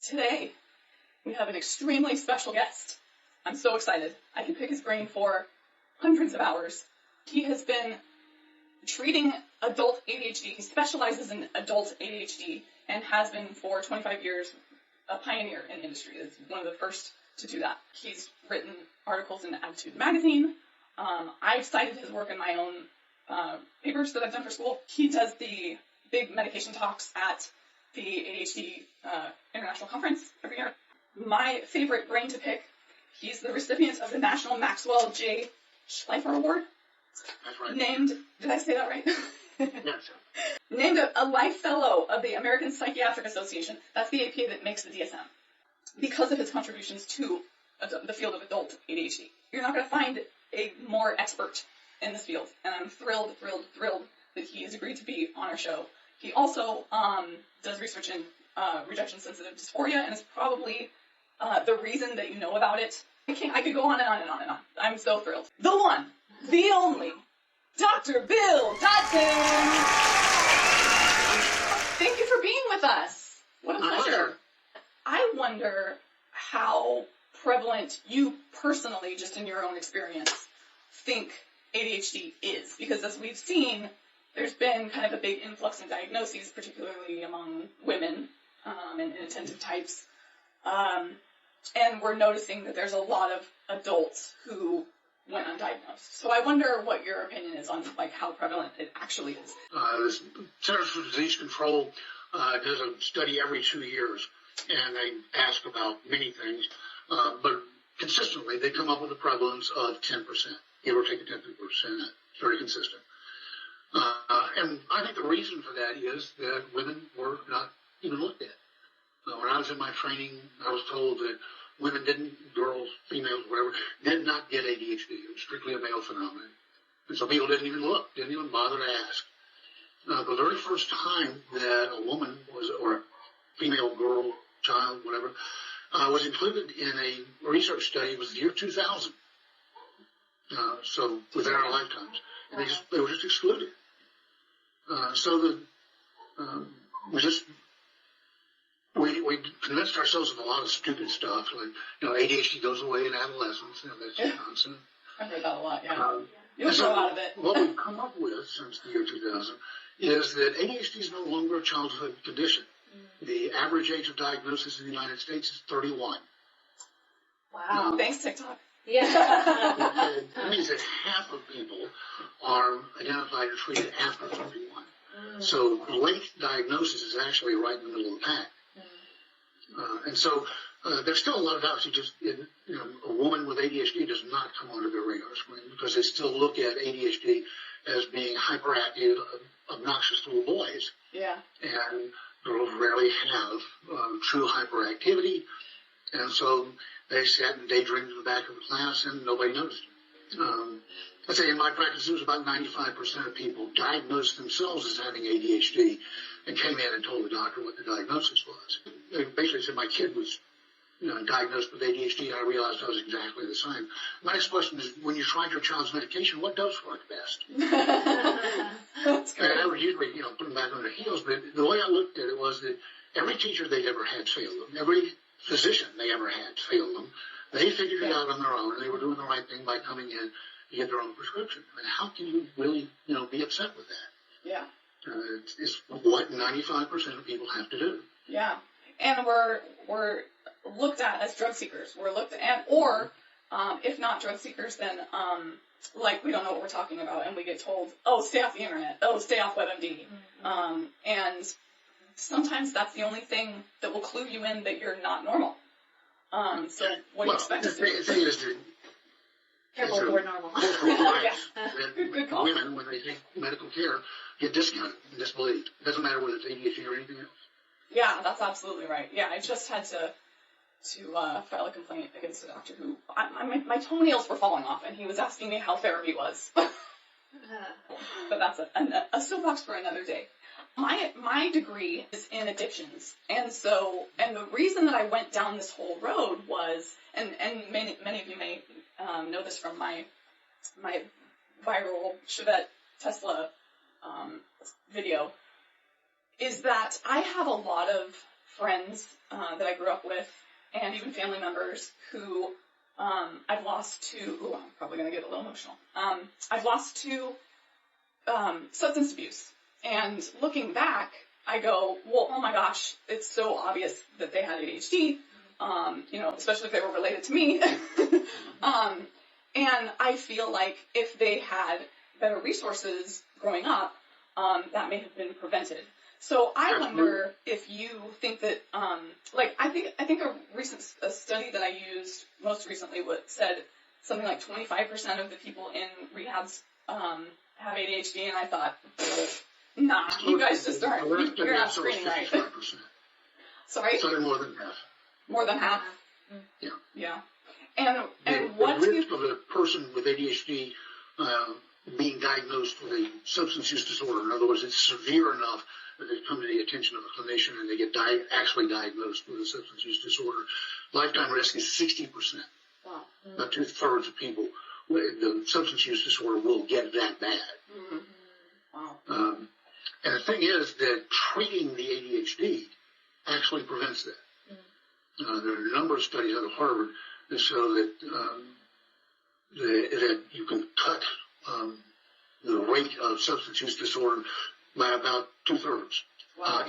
Today, we have an extremely special guest. I'm so excited. I can pick his brain for hundreds of hours. He has been treating adult ADHD. He specializes in adult ADHD and has been for 25 years a pioneer in the industry. He's one of the first to do that. He's written articles in Attitude magazine. I've cited his work in my own papers that I've done for school. He does the big medication talks at the ADHD International Conference every year. My favorite brain to pick, he's the recipient of the National Maxwell J. Schleifer Award. That's right. Named, did I say that right? Yes. Named a Life Fellow of the American Psychiatric Association. That's the APA that makes the DSM. Because of his contributions to the field of adult ADHD. You're not going to find a more expert in this field. And I'm thrilled that he has agreed to be on our show. He also does research in rejection-sensitive dysphoria and is probably the reason that you know about it. I could go on and on and on and on. I'm so thrilled. The one, the only, Dr. Bill Dodson! Thank you for being with us. What a pleasure. I wonder how prevalent you personally, just in your own experience, think ADHD is. Because as we've seen, there's been kind of a big influx in diagnoses, particularly among women and inattentive types. And we're noticing that there's a lot of adults who went undiagnosed. So I wonder what your opinion is on like how prevalent it actually is. The Centers for Disease Control does a study every 2 years, and they ask about many things, but consistently they come up with a prevalence of 10%, give or take 10%. It's very consistent. And I think the reason for that is that women were not even looked at. When I was in my training, I was told that women girls, females, whatever, did not get ADHD. It was strictly a male phenomenon. And so people didn't even look, didn't even bother to ask. The very first time that a woman or a female girl, child, whatever, was included in a research study was the year 2000. So within our lifetimes. And they were just excluded. We convinced ourselves of a lot of stupid stuff, like, ADHD goes away in adolescence, that's just nonsense. I've heard that a lot, yeah. You heard a lot of it. What we've come up with since the year 2000 is that ADHD is no longer a childhood condition. The average age of diagnosis in the United States is 31. Wow. Thanks, TikTok. Yeah. That means that half of people are identified and treated after 31. So late diagnosis is actually right in the middle of the pack. And so there's still a lot of doubts. A woman with ADHD does not come onto their radar screen because they still look at ADHD as being hyperactive, obnoxious little boys. Yeah. And girls rarely have true hyperactivity. And so they sat and daydreamed in the back of the class and nobody noticed them. Let's say in my practice, it was about 95% of people diagnosed themselves as having ADHD and came in and told the doctor what the diagnosis was. They basically said, my kid was diagnosed with ADHD, and I realized I was exactly the same. My next question is, when you tried your child's medication, what dose worked best? That's great. And I would usually, put them back on their heels, but the way I looked at it was that every teacher they ever had failed them. Every physician they ever had failed them. They figured it out on their own, and they were doing the right thing by coming in to get their own prescription. I mean, how can you really, be upset with that? Yeah. It's what 95% of people have to do. Yeah. And we're looked at as drug seekers. We're looked at, or if not drug seekers, then like we don't know what we're talking about, and we get told, oh, stay off the internet. Oh, stay off WebMD. And sometimes that's the only thing that will clue you in that you're not normal. So what do you expect to do? The thing is that Careful, we're normal. Good call. Women, when they take medical care, get discounted and disbelieved. It doesn't matter whether it's ADHD or anything else. Yeah, that's absolutely right. Yeah, I just had to file a complaint against a doctor who my toenails were falling off, and he was asking me how therapy was. But that's a soapbox for another day. My degree is in addictions, and the reason that I went down this whole road was, and many of you may know this from my viral Chevette Tesla video, is that I have a lot of friends that I grew up with, and even family members who I've lost to. Ooh, I'm probably going to get a little emotional. I've lost to substance abuse. And looking back, I go, well, oh my gosh, it's so obvious that they had ADHD, especially if they were related to me. And I feel like if they had better resources growing up, that may have been prevented. So I wonder if you think that, I think a recent study that I used most recently said something like 25% of the people in rehabs have ADHD, and I thought, nah, you guys just aren't, you're not screening right. Sorry? So more than half. More than half? Yeah. Yeah. And what the risk of a person with ADHD being diagnosed with a substance use disorder, in other words, it's severe enough that they come to the attention of a clinician and they get actually diagnosed with a substance use disorder, lifetime risk is 60%. Wow. About 2/3 of people with the substance use disorder will get that bad. Mm-hmm. Wow. And the thing is that treating the ADHD actually prevents that. There are a number of studies out of Harvard that show that that you can cut the rate of substance use disorder by about 2/3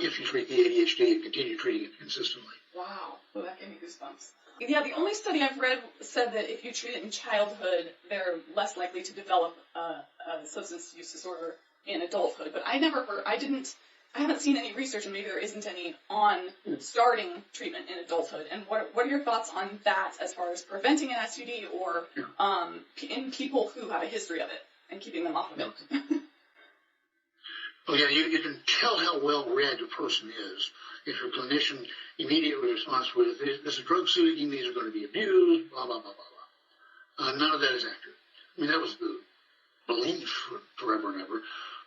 if you treat the ADHD and continue treating it consistently. Wow. Well, that gave me goosebumps. Yeah, the only study I've read said that if you treat it in childhood, they're less likely to develop a substance use disorder in adulthood. But I haven't seen any research, and maybe there isn't any, on starting treatment in adulthood. And what are your thoughts on that as far as preventing an SUD or in people who have a history of it and keeping them off of it? Well, yeah, you can tell how well-read a person is if your clinician immediately responds with, this is drug seeking, these are going to be abused, blah, blah, blah, blah, blah. None of that is accurate. I mean, that was the belief forever and ever.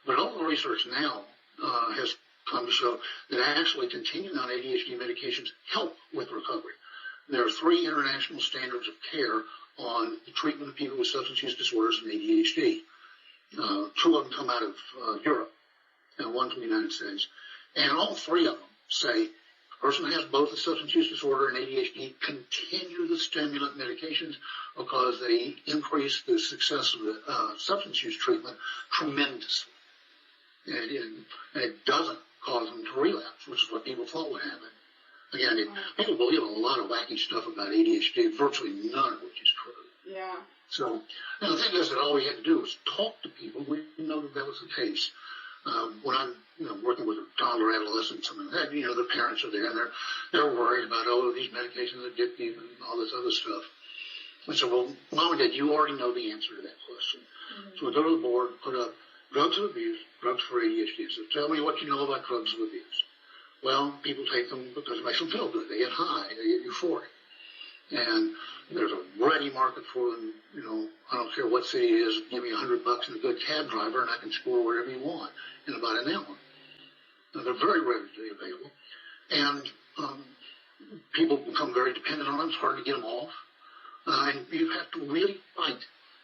But all the research now has come to show that actually continuing on ADHD medications help with recovery. There are 3 international standards of care on the treatment of people with substance use disorders and ADHD. 2 of them come out of Europe, and 1 from the United States. And all 3 of them say a person has both a substance use disorder and ADHD continue the stimulant medications because they increase the success of the substance use treatment tremendously. And it doesn't cause them to relapse, which is what people thought would happen. Again, people believe a lot of wacky stuff about ADHD, virtually none of which is true. Yeah. So, and the thing is that all we had to do was talk to people. We didn't know that was the case. When I'm working with a toddler, adolescent, something like that, the parents are there and they're worried about, these medications are addictive and all this other stuff. And so, well, Mom and Dad, you already know the answer to that question. Mm-hmm. So we go to the board and put up drugs of abuse, drugs for ADHD. So tell me what you know about drugs of abuse. Well, people take them because it makes them feel good. They get high. They get euphoric. And there's a ready market for them. I don't care what city it is. Give me $100 and a good cab driver, and I can score wherever you want in about an hour. Now, they're very readily available. And people become very dependent on them. It's hard to get them off. And you have to really fight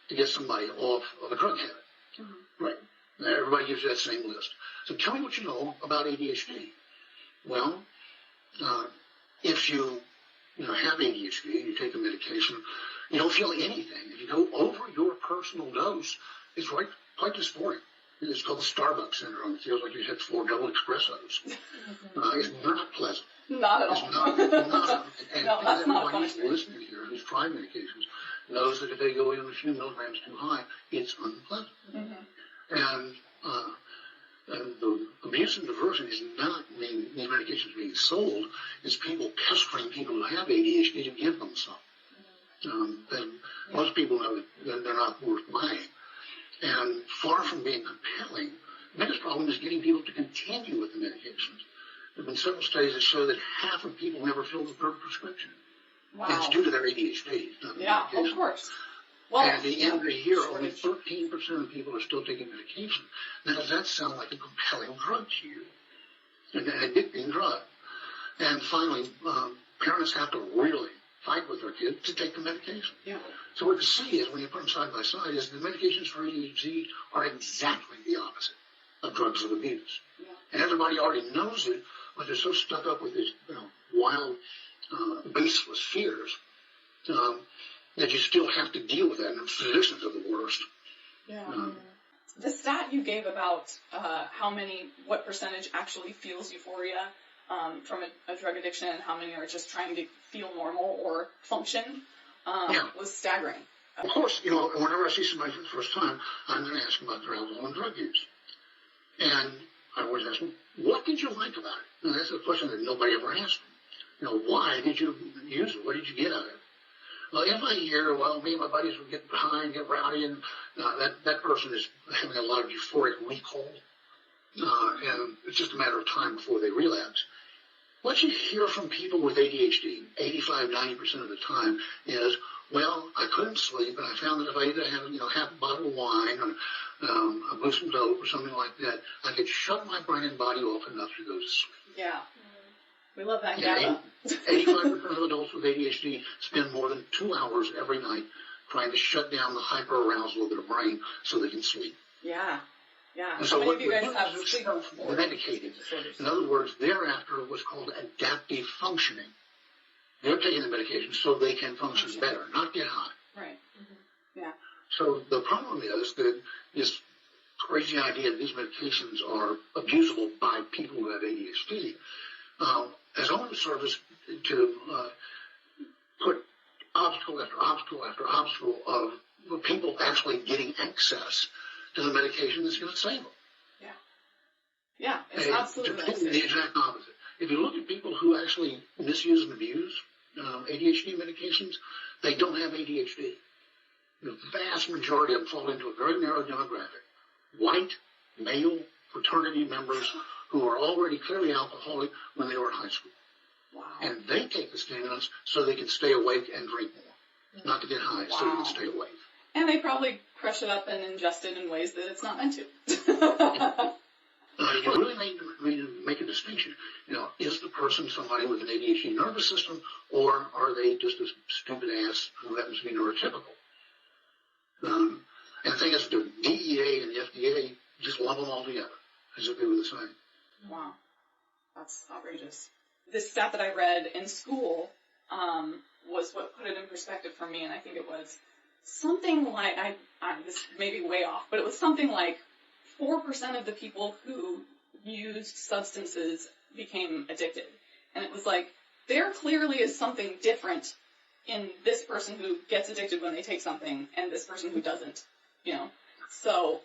to get somebody off of a drug habit. Mm-hmm. Right. Everybody gives you that same list. So tell me what you know about ADHD. Well, if you have ADHD and you take a medication, you don't feel anything. If you go over your personal dose, it's quite dysphoric. It's called the Starbucks syndrome. It feels like you had 4 double espressos. It's not pleasant. Not at all. It's not. And no, that's not everybody who's listening here who's tried medications knows that if they go in a few milligrams too high, it's unpleasant. Mm-hmm. And the abuse and diversion is not these medications being sold. It's people pestering people who have ADHD to give them some. And most people know that they're not worth buying. And far from being compelling, the biggest problem is getting people to continue with the medications. There have been several studies that show that half of people never fill the 3rd prescription. Wow. And it's due to their ADHD. Yeah, of course. Well, and at the end of the year, only 13% of people are still taking medication. Now, does that sound like a compelling drug to you? An addicting drug. And finally, parents have to really fight with their kids to take the medication. Yeah. So what you see is, when you put them side by side, is the medications for ADHD are exactly the opposite of drugs of abuse. Yeah. And everybody already knows it but they're so stuck up with these wild, baseless fears that you still have to deal with that. And physicians are the worst. Yeah. The stat you gave about what percentage actually feels euphoria from a drug addiction and how many are just trying to feel normal or function was staggering. Of course, whenever I see somebody for the first time, I'm going to ask them about their alcohol and drug use. And I always ask them, what did you like about it? And that's a question that nobody ever asks them. Why did you use it? What did you get out of it? Well, if I hear, me and my buddies would get high and get rowdy, and that person is having a lot of euphoric recall, and it's just a matter of time before they relapse. What you hear from people with ADHD, 85-90% of the time, is, I couldn't sleep, and I found that if I either had half a bottle of wine or a boost of dope or something like that, I could shut my brain and body off enough to go to sleep. Yeah. We love that GABA. 85% of adults with ADHD spend more than 2 hours every night trying to shut down the hyperarousal of their brain so they can sleep. Yeah. Yeah. And so many of you guys have sleep medicated. In other words, they're after what's called adaptive functioning. They're taking the medication so they can function better, not get high. Right. Mm-hmm. Yeah. So the problem is that this crazy idea that these medications are abusable by people who have ADHD has only served us to put obstacle after obstacle after obstacle of people actually getting access to the medication that's going to save them. Yeah. Yeah, it's absolutely the exact opposite. If you look at people who actually misuse and abuse ADHD medications, they don't have ADHD. The vast majority of them fall into a very narrow demographic. White, male, fraternity members who are already clearly alcoholic when they were in high school. Wow. And they take the stimulants so they can stay awake and drink more, not to get high, so they can stay awake. And they probably crush it up and ingest it in ways that it's not meant to. You really need to make a distinction. Is the person somebody with an ADHD nervous system, or are they just a stupid ass who happens to be neurotypical? And the thing is, the DEA and the FDA just lump them all together as if they were the same. Wow. That's outrageous. This stat that I read in school was what put it in perspective for me, and I think it was something like, this may be way off, but it was something like 4% of the people who used substances became addicted. And it was like, there clearly is something different in this person who gets addicted when they take something and this person who doesn't, So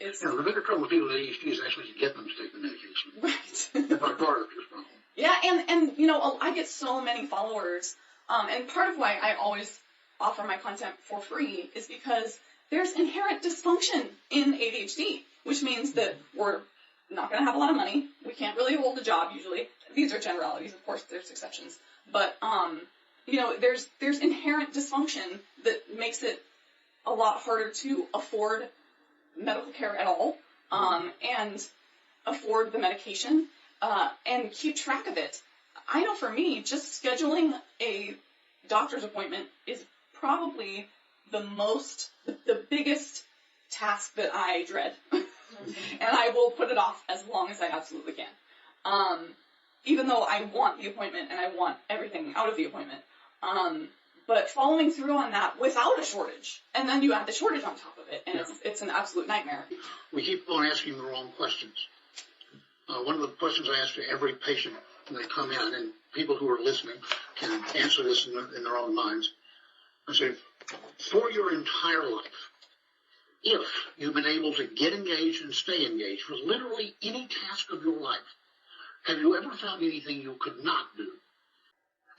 it's... the bigger trouble with people with ADHD is actually to get them to take the medication. Right. That's part of this problem. Yeah, and I get so many followers, and part of why I always offer my content for free is because there's inherent dysfunction in ADHD, which means that we're not going to have a lot of money. We can't really hold a job usually. These are generalities, of course. There's exceptions, but there's inherent dysfunction that makes it a lot harder to afford medical care at all, and afford the medication, and keep track of it. I know for me, just scheduling a doctor's appointment is probably the biggest task that I dread. And I will put it off as long as I absolutely can. Even though I want the appointment and I want everything out of the appointment. But following through on that without a shortage, and then you add the shortage on top of it, and it's an absolute nightmare. We keep on asking the wrong questions. One of the questions I ask to every patient when they come in, and people who are listening can answer this in their own minds. I say, for your entire life, if you've been able to get engaged and stay engaged for literally any task of your life, have you ever found anything you could not do?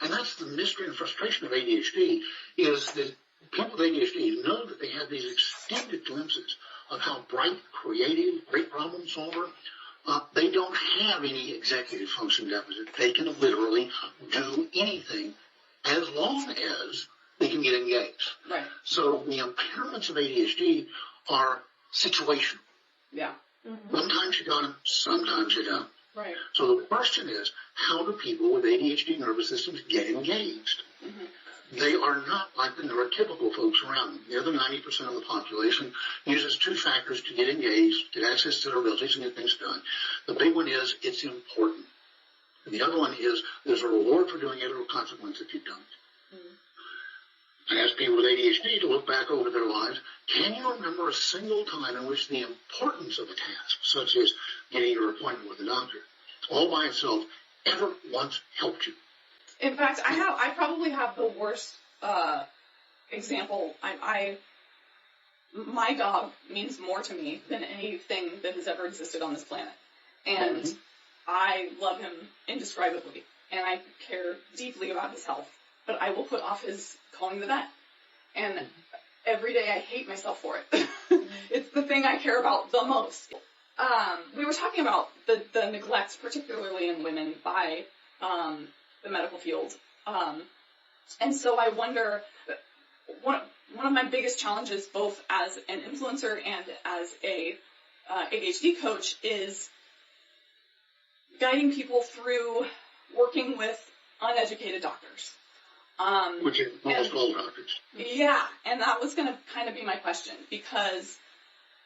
And that's the mystery and frustration of ADHD, is that people with ADHD know that they have these extended glimpses of how bright, creative, great problem solver. They don't have any executive function deficit. They can literally do anything as long as they can get engaged. Right. So the impairments of ADHD are situational. Yeah. Mm-hmm. Sometimes you got them, sometimes you don't. Right. So the question is, how do people with ADHD nervous systems get engaged? Mm-hmm. They are not like the neurotypical folks around them. The other 90% of the population uses two factors to get engaged, get access to their abilities, and get things done. The big one is it's important. And the other one is there's a reward for doing it or a consequence if you don't. I ask people with ADHD to look back over their lives. Can you remember a single time in which the importance of a task, such as getting your appointment with a doctor, all by itself, ever once helped you? In fact, I probably have the worst example. My dog means more to me than anything that has ever existed on this planet. And I love him indescribably. And I care deeply about his health. But I will put off his calling the vet. And every day I hate myself for it. It's the thing I care about the most. We were talking about the neglect, particularly in women, by the medical field. And so I wonder, one of my biggest challenges, both as an influencer and as a ADHD coach, is guiding people through working with uneducated doctors. Which is almost all doctors. Yeah, and that was going to kind of be my question, because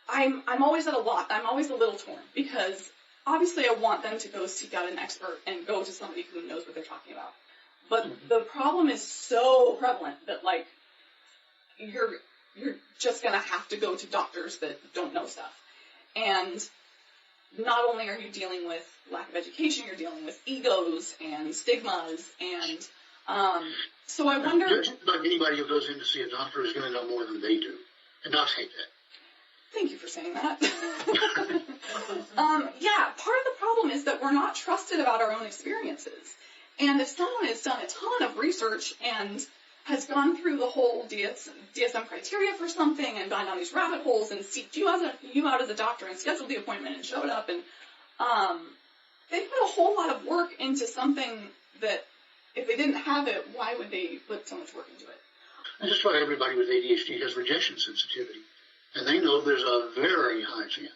I'm always at a lot. I'm always a little torn, because obviously I want them to go seek out an expert and go to somebody who knows what they're talking about. But the problem is so prevalent that, like, you're just going to have to go to doctors that don't know stuff. And not only are you dealing with lack of education, you're dealing with egos and stigmas, and so I wonder. Just about anybody who goes in to see a doctor is going to know more than they do, and docs hate that. Thank you for saying that. Yeah, part of the problem is that we're not trusted about our own experiences. And if someone has done a ton of research and has gone through the whole DSM criteria for something and gone down these rabbit holes and seeked you out as a doctor and scheduled the appointment and showed up, and they put a whole lot of work into something that, if they didn't have it, why would they put so much work into it? And just about everybody with ADHD has rejection sensitivity. And they know there's a very high chance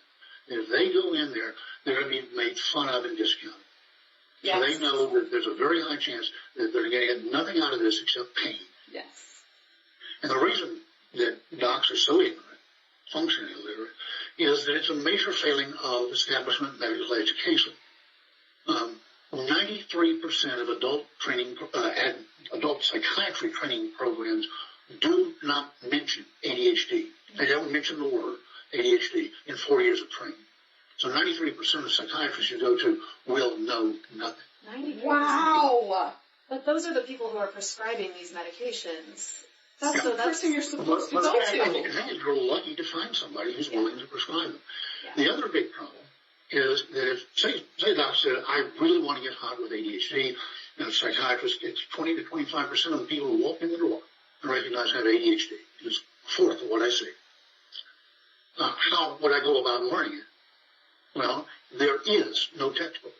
that if they go in there, they're going to be made fun of and discounted. Yes. So they know that there's a very high chance that they're going to get nothing out of this except pain. Yes. And the reason that docs are so ignorant, functionally illiterate, is that it's a major failing of establishment medical education. 93% of adult psychiatry training programs do not mention ADHD. They don't mention the word ADHD in 4 years of training. So 93% of psychiatrists you go to will know nothing. 93%. Wow! But those are the people who are prescribing these medications. That's the person you're supposed to go to. I think you're lucky to find somebody who's willing to prescribe them. Yeah. The other big problem is that if, say doc said, I really want to get hot with ADHD, and a psychiatrist gets 20 to 25% of the people who walk in the door and recognize I have ADHD. It's a fourth of what I see. How would I go about learning it? Well, there is no textbook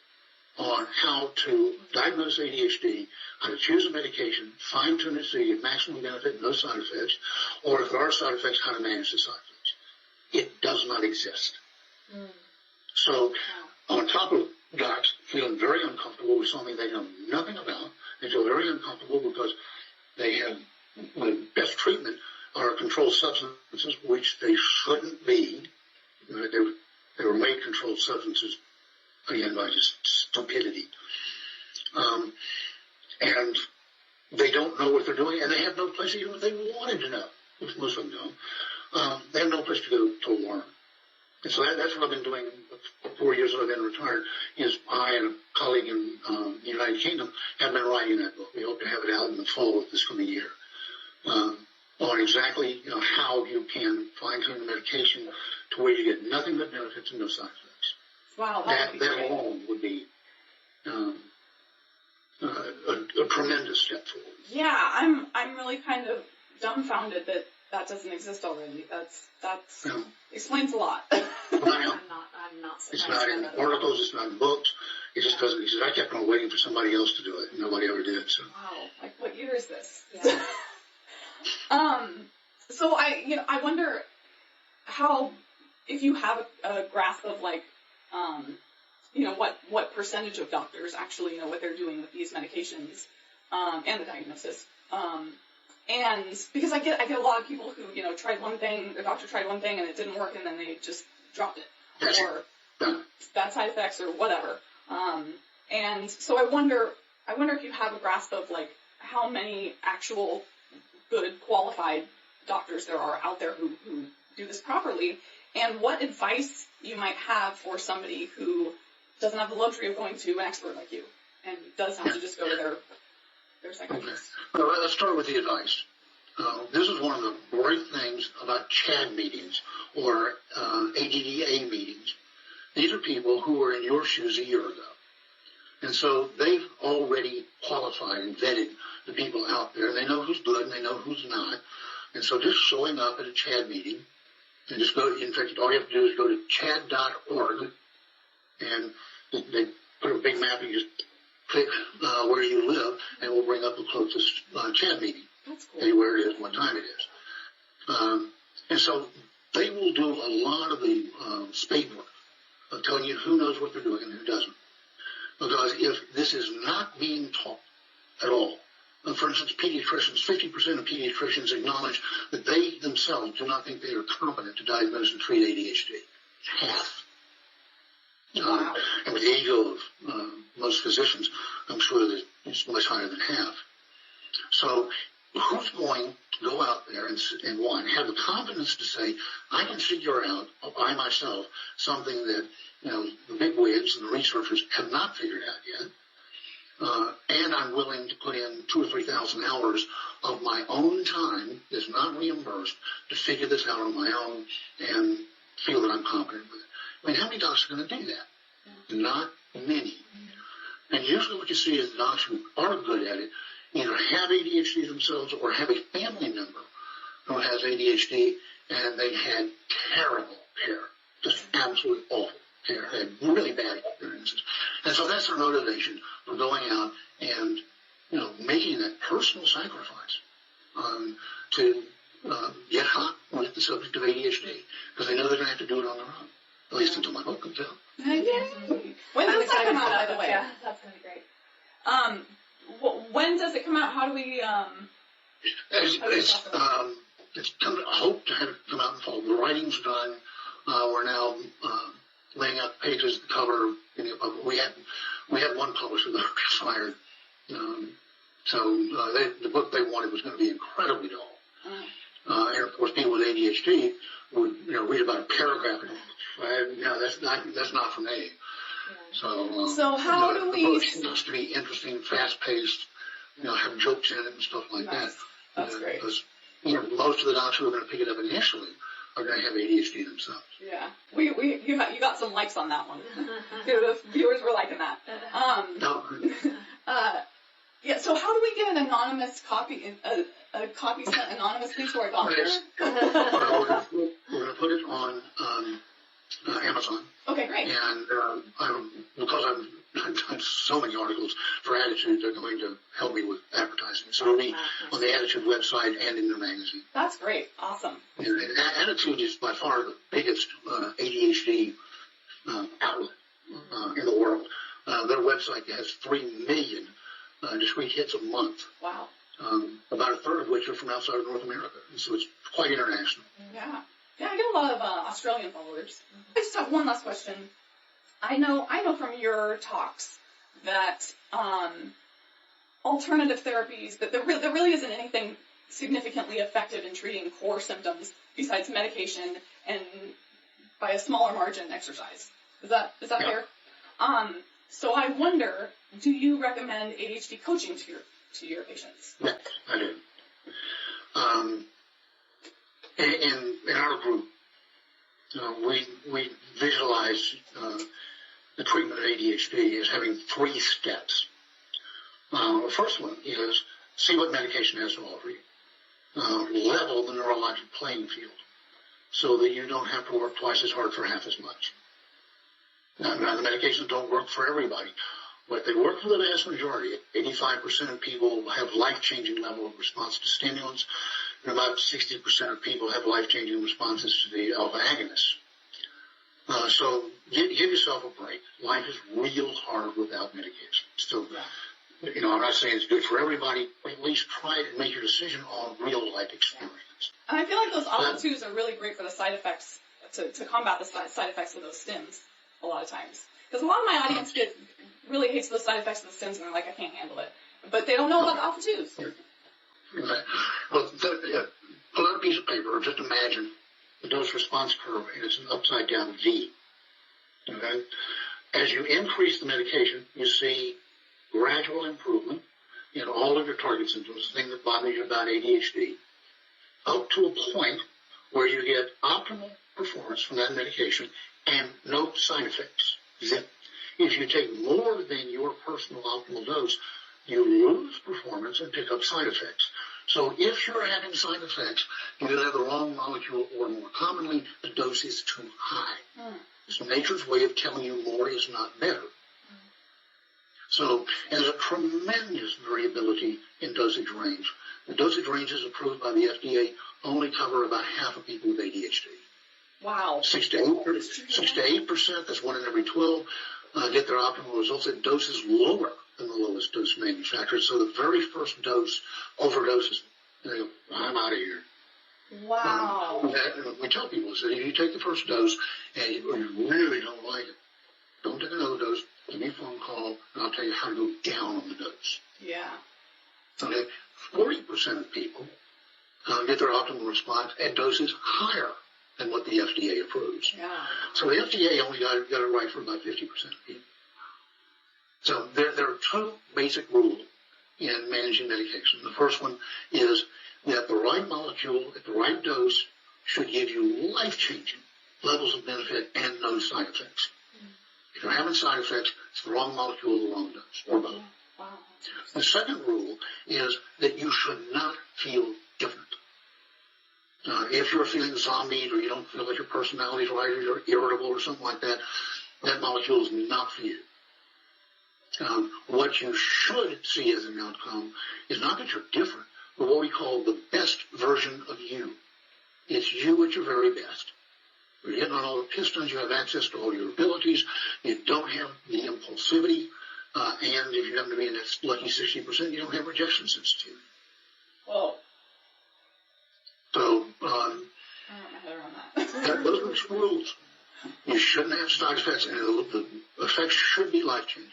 on how to diagnose ADHD, how to choose a medication, fine-tune it so you get maximum benefit and no side effects, or if there are side effects, how to manage the side effects. It does not exist. So, on top of docs feeling very uncomfortable with something they know nothing about, they feel very uncomfortable because they have the best treatment are controlled substances, which they shouldn't be. They were made controlled substances, again, by just stupidity. And they don't know what they're doing, and they have no place even if they wanted to know, which most of them don't. They have no place to go to learn. And so that's what I've been doing for 4 years that I've been retired, is I and a colleague in the United Kingdom have been writing that book. We hope to have it out in the fall of this coming year. On exactly, how you can fine-tune the medication to where you get nothing but benefits and no side effects. Wow, that alone would be a tremendous step forward. Yeah, I'm really kind of dumbfounded that doesn't exist already. That's explains a lot. I'm not surprised. It's not in articles. It's not in books. It just doesn't exist. I kept on waiting for somebody else to do it, and nobody ever did. So. Wow, like what year is this? Yeah. So I wonder how, if you have a grasp of what percentage of doctors actually know what they're doing with these medications, and the diagnosis. And because I get a lot of people who, tried one thing, the doctor tried one thing and it didn't work and then they just dropped it. Or bad side effects or whatever. And so I wonder if you have a grasp of like how many actual good qualified doctors there are out there who do this properly, and what advice you might have for somebody who doesn't have the luxury of going to an expert like you and does have to just go to their psychiatrist. Okay. Well, let's start with the advice. This is one of the great things about CHAD meetings or ADDA meetings. These are people who were in your shoes a year ago. And so they've already qualified and vetted the people out there. They know who's good and they know who's not. And so just showing up at a CHAD meeting, and just go, in fact, all you have to do is go to chad.org, and they put a big map and you just click where you live, and we'll bring up the closest CHAD meeting. That's cool. Anywhere it is, what time it is. And so they will do a lot of the spade work of telling you who knows what they're doing and who doesn't. Because if this is not being taught at all, for instance, pediatricians, 50% of pediatricians acknowledge that they themselves do not think they are competent to diagnose and treat ADHD. Half. Wow. And with the ego of most physicians, I'm sure that it's much higher than half. So who's going to go out there and one, have the confidence to say, I can figure out by myself something that, the big wigs and the researchers have not figured out yet. And I'm willing to put in 2,000 or 3,000 hours of my own time that's not reimbursed to figure this out on my own and feel that I'm competent with it. I mean, how many docs are going to do that? Yeah. Not many. And usually what you see is the docs who are good at it either have ADHD themselves or have a family member who has ADHD, and they had terrible care, just absolutely awful care, had really bad experiences. And so that's their motivation for going out and, making that personal sacrifice to get hot with the subject of ADHD, because they know they're going to have to do it on their own, at least until my book comes out. Yay! When does that come out, by the way? Yeah, that's going to be great. When does it come out? How do we, It's I hope to have it come out in fall. The writing's done. We're now laying out the pages, the cover. We had one publisher that was fired. The book they wanted was going to be incredibly dull. And of course, people with ADHD would read about a paragraph and that's not for me. So how do we? The book needs to be interesting, fast-paced. Have jokes in it and stuff like that. That's great. Because most of the docs who are going to pick it up initially are going to have ADHD themselves. Yeah, you got some likes on that one. The viewers were liking that. Yeah. So how do we get an anonymous copy? A copy sent anonymously to our doctor? We're going to put it on Amazon. Okay, great. And because I've done so many articles for Attitude, they're going to help me with advertising. So it'll be on the Attitude website and in their magazine. That's great. Awesome. And Attitude is by far the biggest ADHD outlet in the world. Their website has 3 million discrete hits a month. Wow. About a third of which are from outside of North America. And so it's quite international. Yeah. Yeah, I get a lot of Australian followers. I just have one last question. I know from your talks that alternative therapies, that there really isn't anything significantly effective in treating core symptoms besides medication and by a smaller margin exercise. Is that fair? So I wonder, do you recommend ADHD coaching to your patients? Yes, I do. In our group, we visualize the treatment of ADHD as having 3 steps. The first one is see what medication has to offer you. Level the neurologic playing field so that you don't have to work twice as hard for half as much. Now, the medications don't work for everybody, but they work for the vast majority. 85% of people have life-changing level of response to stimulants, and about 60% of people have life-changing responses to the alpha agonists. So give yourself a break. Life is real hard without medication. So, I'm not saying it's good for everybody, but at least try it and make your decision on real-life experience. And I feel like those alpha 2s are really great for the side effects, to combat the side effects of those stims a lot of times. Because a lot of my audience really hates the side effects of the stims, and they're like, I can't handle it. But they don't know about the alpha-2s. Okay. Well, pull out a piece of paper, or just imagine the dose-response curve, and it's an upside-down V. Okay? As you increase the medication, you see gradual improvement in all of your target symptoms, the thing that bothers you about ADHD, up to a point where you get optimal performance from that medication and no side effects. Zip. If you take more than your personal optimal dose, you lose performance and pick up side effects. So if you're having side effects, you either have the wrong molecule, or more commonly, the dose is too high. It's nature's way of telling you more is not better. So there's a tremendous variability in dosage range. The dosage ranges approved by the FDA only cover about half of people with ADHD. Wow. 6 to 8%, that's 1 in every 12, get their optimal results at doses lower than the lowest dose manufacturer. So the very first dose overdoses. And they go, I'm out of here. Wow. We tell people, so if you take the first dose and you really don't like it, don't take another dose. Give me a phone call, and I'll tell you how to go down on the dose. Yeah. Okay, 40% of people get their optimal response at doses higher than what the FDA approves. Yeah. So the FDA only got it right for about 50% of people. So there are two basic rules in managing medication. The first one is that the right molecule at the right dose should give you life-changing levels of benefit and no side effects. If you're having side effects, it's the wrong molecule, the wrong dose, or both. Wow. The second rule is that you should not feel different. If you're feeling zombied, or you don't feel like your personality is right, or you're irritable or something like that, that molecule is not for you. What you should see as an outcome is not that you're different, but what we call the best version of you. It's you at your very best. You're hitting on all the pistons, you have access to all your abilities, you don't have the impulsivity, and if you happen to be in that lucky 60%, you don't have rejection sensitivity. Whoa. So, I don't know how to run that. those are the rules. You shouldn't have side effects, and the effects should be life-changing.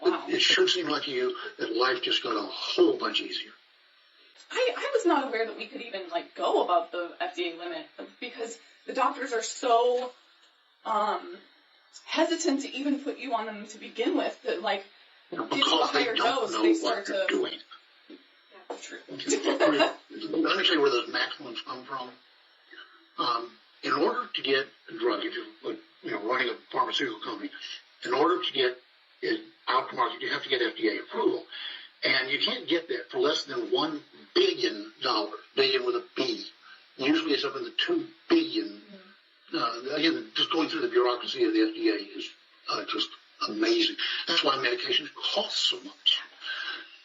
Wow. It should seem like to you that life just got a whole bunch easier. I was not aware that we could even, go above the FDA limit, because the doctors are so hesitant to even put you on them to begin with, that, give you a higher dose, they start to... Doing. Yeah, true. Let me tell you where those maximums come from. In order to get a drug, if you're running a pharmaceutical company, in order to get it out to market, you have to get FDA approval. And you can't get that for less than $1 billion, billion with a B. Usually it's up in the $2 billion. Again, just going through the bureaucracy of the FDA is just amazing. That's why medications cost so much.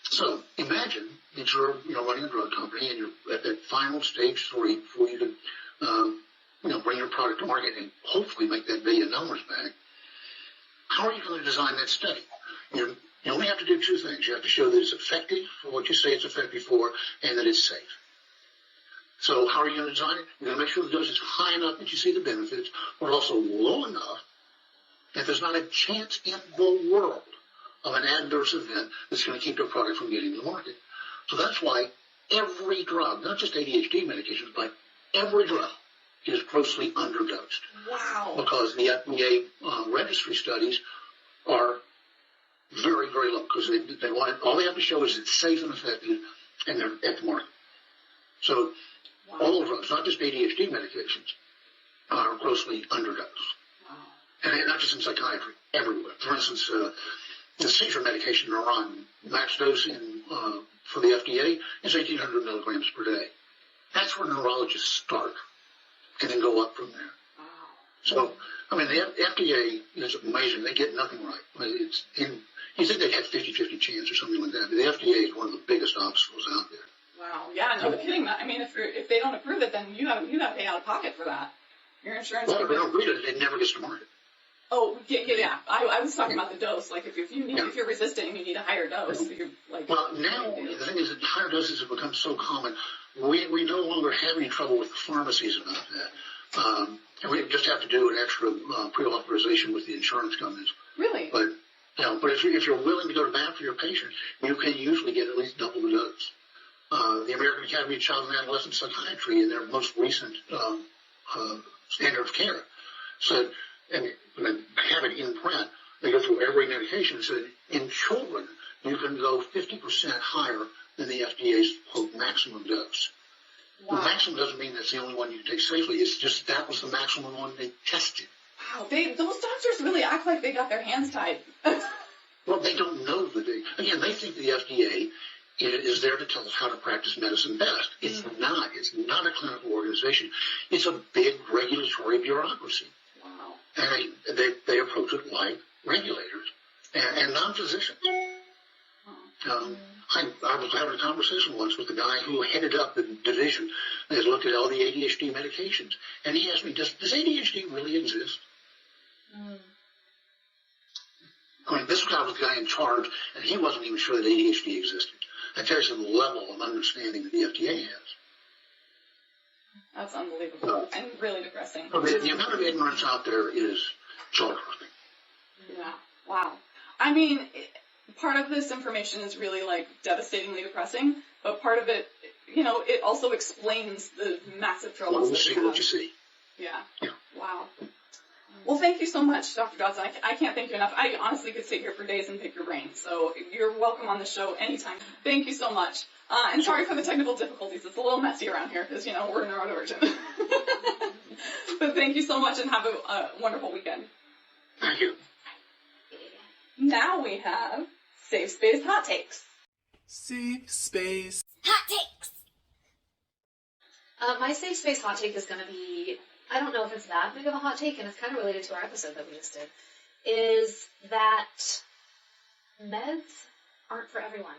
So imagine that you're running a drug company, and you're at that final stage 3 before you can bring your product to market and hopefully make that $1 billion back. How are you going to design that study? You only have to do two things. You have to show that it's effective for what you say it's effective for, and that it's safe. So how are you going to design it? You're going to make sure the dose is high enough that you see the benefits, but also low enough that there's not a chance in the world of an adverse event that's going to keep your product from getting to the market. So that's why every drug, not just ADHD medications, but every drug is grossly underdosed. Wow. Because the FDA registry studies are very, very low, because they want it, all they have to show is it's safe and effective, and they're at the market. So all drugs, not just ADHD medications, are grossly underdosed. Wow. And not just in psychiatry, everywhere. For instance, the seizure medication are on max dose for the FDA is 1,800 milligrams per day. That's where neurologists start, and then go up from there. Wow. So, the FDA is amazing. They get nothing right. You think they had 50-50 chance or something like that, but the FDA is one of the biggest obstacles out there. Wow. Yeah, no kidding. If they don't approve it, then you have to pay out of pocket for that. Your insurance. Well, if they don't approve it, it never gets to market. Oh, yeah. I was talking about the dose. If you're resistant and you need a higher dose, Well, now the thing is that higher doses have become so common. We no longer have any trouble with the pharmacies about that. And we just have to do an extra pre-authorization with the insurance companies. Really? But But if you're willing to go to bat for your patient, you can usually get at least double the dose. The American Academy of Child and Adolescent Psychiatry, in their most recent standard of care, said, and I have it in print, they go through every medication and said, in children, you can go 50% higher than the FDA's quote maximum dose. Wow. The maximum doesn't mean that's the only one you can take safely. It's just that was the maximum one they tested. Wow, those doctors really act like they got their hands tied. Well, they don't know that they think the FDA is there to tell us how to practice medicine best. It's not. It's not a clinical organization. It's a big regulatory bureaucracy. Wow. And they approach it like regulators and non-physicians. I was having a conversation once with the guy who headed up the division that looked at all the ADHD medications. And he asked me, does ADHD really exist? I mean, this guy was the guy in charge, and he wasn't even sure that ADHD existed. That tells you the level of understanding that the FDA has. That's unbelievable and really depressing. The amount of ignorance out there is jaw-dropping. Yeah. Wow. I mean, part of this information is really, devastatingly depressing, but part of it, it also explains the massive troubles Well, that see we have. what you see. Yeah. Wow. Well, thank you so much, Dr. Dodson. I can't thank you enough. I honestly could sit here for days and pick your brain, so you're welcome on the show anytime. Thank you so much. And sorry for the technical difficulties. It's a little messy around here because, we're neurodivergent. But thank you so much and have a wonderful weekend. Thank you. Now we have Safe Space Hot Takes. Safe Space Hot takes! My safe space hot take is going to be, I don't know if it's that big of a hot take, and it's kind of related to our episode that we just did, is that meds aren't for everyone.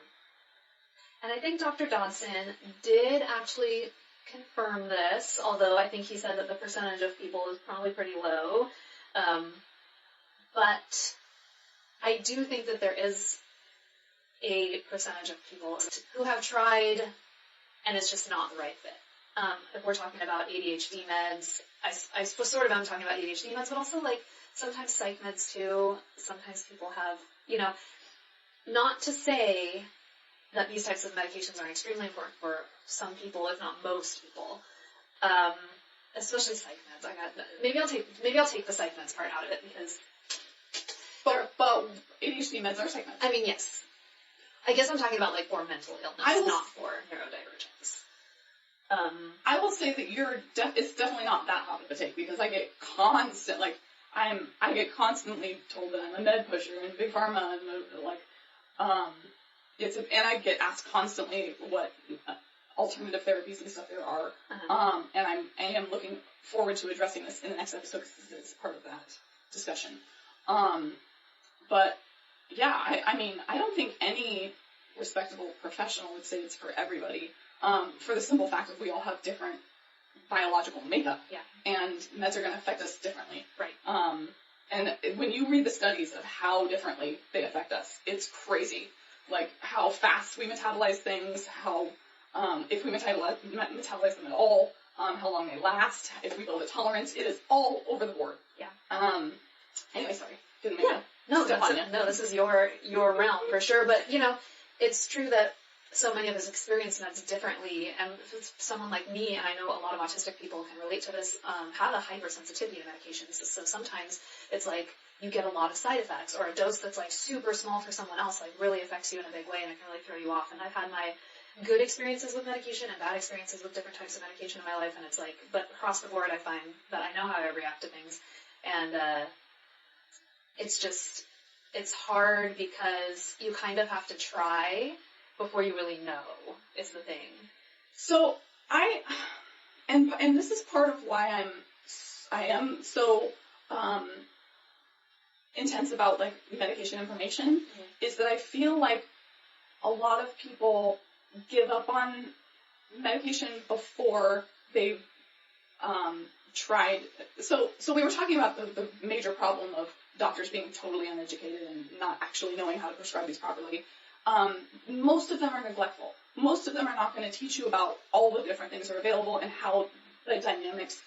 And I think Dr. Dodson did actually confirm this, although I think he said that the percentage of people is probably pretty low. But I do think that there is a percentage of people who have tried and it's just not the right fit. If we're talking about ADHD meds, I suppose sort of I'm talking about ADHD meds, but also sometimes psych meds too. Sometimes people have, not to say that these types of medications are extremely important for some people, if not most people. Especially psych meds. Maybe I'll take the psych meds part out of it because. But ADHD meds are psych meds. I mean, yes. I guess I'm talking about for mental illness, not for neurodivergence. I will say that it's definitely not that hot of a take because I get I get constantly told that I'm a med pusher and big pharma and and I get asked constantly what alternative therapies and stuff there are. And I am looking forward to addressing this in the next episode because it's part of that discussion. But yeah, I don't think any respectable professional would say it's for everybody. For the simple fact that we all have different biological makeup. Yeah. And meds are going to affect us differently. Right. And when you read the studies of how differently they affect us, it's crazy. How fast we metabolize things, how, if we metabolize them at all, how long they last, if we build a tolerance, it is all over the board. Yeah. Anyway, sorry. Didn't mean to. No, this is your realm for sure. But, it's true that so many of us experience meds differently. And if someone like me, and I know a lot of autistic people can relate to this, have a hypersensitivity to medications. So sometimes it's you get a lot of side effects, or a dose that's super small for someone else really affects you in a big way, and it can really throw you off. And I've had my good experiences with medication and bad experiences with different types of medication in my life, and it's but across the board I find that I know how I react to things. And it's hard because you kind of have to try before you really know, is the thing. So and this is part of why I am so intense about medication information, is that I feel like a lot of people give up on medication before they've tried. So we were talking about the major problem of doctors being totally uneducated and not actually knowing how to prescribe these properly. Most of them are neglectful. Most of them are not going to teach you about all the different things that are available and how the dynamics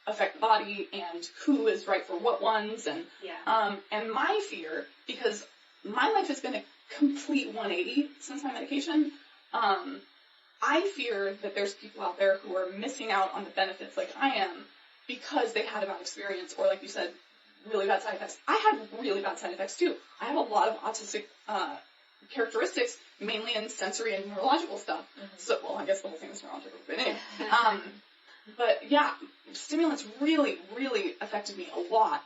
affect the body and who is right for what ones. And my fear, because my life has been a complete 180 since my medication. I fear that there's people out there who are missing out on the benefits like I am because they had a bad experience, or like you said, really bad side effects. I had really bad side effects too. I have a lot of autistic characteristics, mainly in sensory and neurological stuff. So, well, I guess the whole thing is neurological, but anyway. But yeah, stimulants really, really affected me a lot.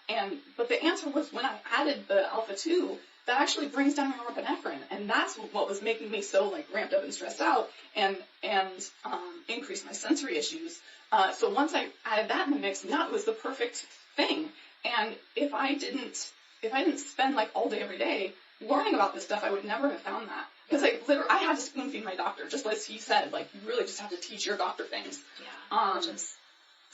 But the answer was when I added the alpha-2, that actually brings down my norepinephrine, and that's what was making me so like ramped up and stressed out, and increased my sensory issues. So once I added that in the mix, that was the perfect thing. And if I didn't spend like all day every day learning about this stuff, I would never have found that. Because I had to spoon feed my doctor, just as he said. Like, you really just have to teach your doctor things. Yeah. Which is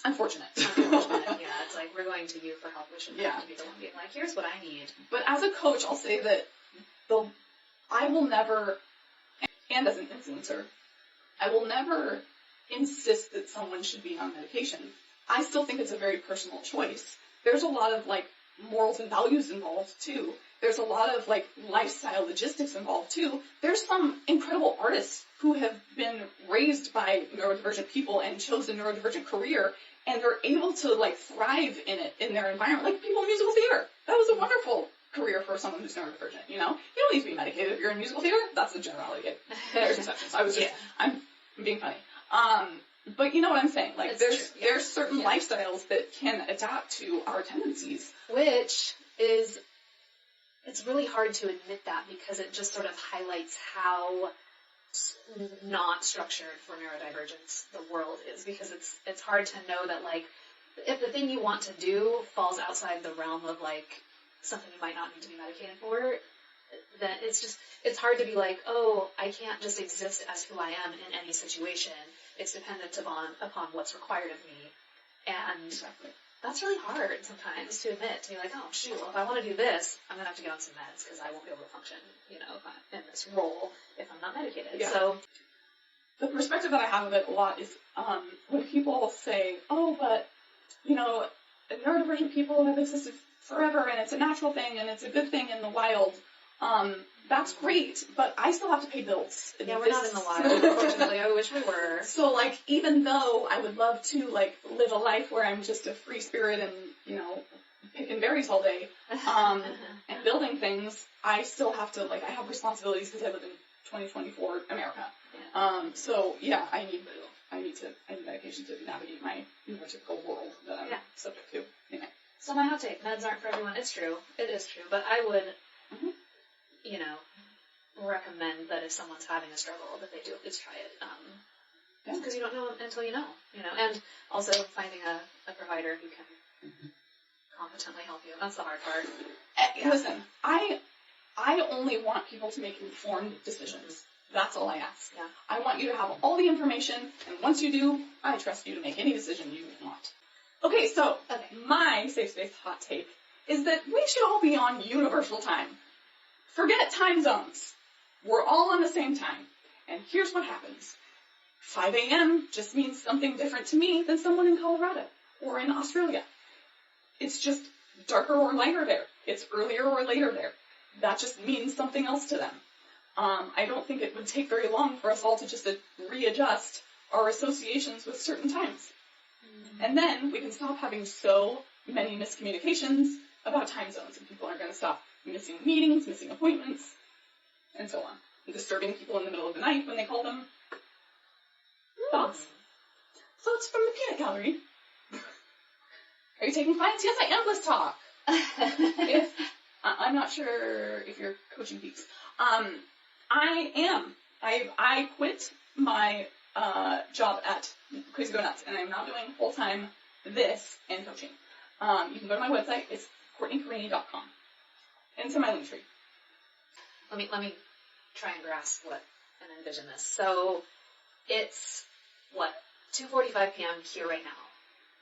unfortunate. Yeah, it's like, we're going to you for help. We shouldn't have to be the one being like, here's what I need. But as a coach, I'll say that I will never, and as an influencer, I will never insist that someone should be on medication. I still think it's a very personal choice. There's a lot of like morals and values involved too. There's a lot of like lifestyle logistics involved too. There's some incredible artists who have been raised by neurodivergent people and chose a neurodivergent career, and they're able to like thrive in it, in their environment. Like people in musical theater. That was a wonderful career for someone who's neurodivergent, you know? You don't need to be medicated if you're in musical theater. That's the generality. There's exceptions. I'm being funny. But you know what I'm saying? Like, there's certain lifestyles that can adapt to our tendencies. Which is, it's really hard to admit that, because it just sort of highlights how not structured for neurodivergence the world is, because it's hard to know that, like, if the thing you want to do falls outside the realm of, like, something you might not need to be medicated for, then it's hard to be like, oh, I can't just exist as who I am in any situation. It's dependent upon what's required of me. And that's really hard sometimes to admit, to be like, oh, shoot, well, if I want to do this, I'm going to have to get on some meds because I won't be able to function, you know, if I'm in this role if I'm not medicated. Yeah. So the perspective that I have of it a lot is when people say, oh, but, you know, neurodivergent people have existed forever and it's a natural thing and it's a good thing in the wild. That's great, but I still have to pay bills. Yeah, we're not in the wild, unfortunately. I wish we were. So, like, even though I would love to, like, live a life where I'm just a free spirit and, you know, picking berries all day, and building things, I still have to, like, I have responsibilities because I live in 2024 America. Yeah. So, yeah, I need medication to navigate my neurotypical world that I'm subject to. Anyway. So my hot take, meds aren't for everyone. It's true. It is true. But I would, you know, recommend that if someone's having a struggle, that they do at least try it. Because you don't know until you know, and also finding a provider who can competently help you. That's the hard part. Listen, I only want people to make informed decisions. That's all I ask. Yeah. I want you to have all the information, and once you do, I trust you to make any decision you want. Okay, so my safe space hot take is that we should all be on universal time. Forget time zones. We're all on the same time. And here's what happens. 5 a.m. just means something different to me than someone in Colorado or in Australia. It's just darker or lighter there. It's earlier or later there. That just means something else to them. I don't think it would take very long for us all to just readjust our associations with certain times. And then we can stop having so many miscommunications about time zones, and people are going to stop missing meetings, missing appointments, and so on. And disturbing people in the middle of the night when they call them. Thoughts? So it's from the peanut gallery. Are you taking clients? Yes, I am. Let's talk. I'm not sure if you're coaching peeps. I am. I quit my job at Crazy Go Nuts, and I'm now doing full-time this and coaching. You can go to my website. It's CourtneyCarini.com. And it's in my link tree. Let me try and grasp what and envision this. So it's 2:45 p.m. here right now.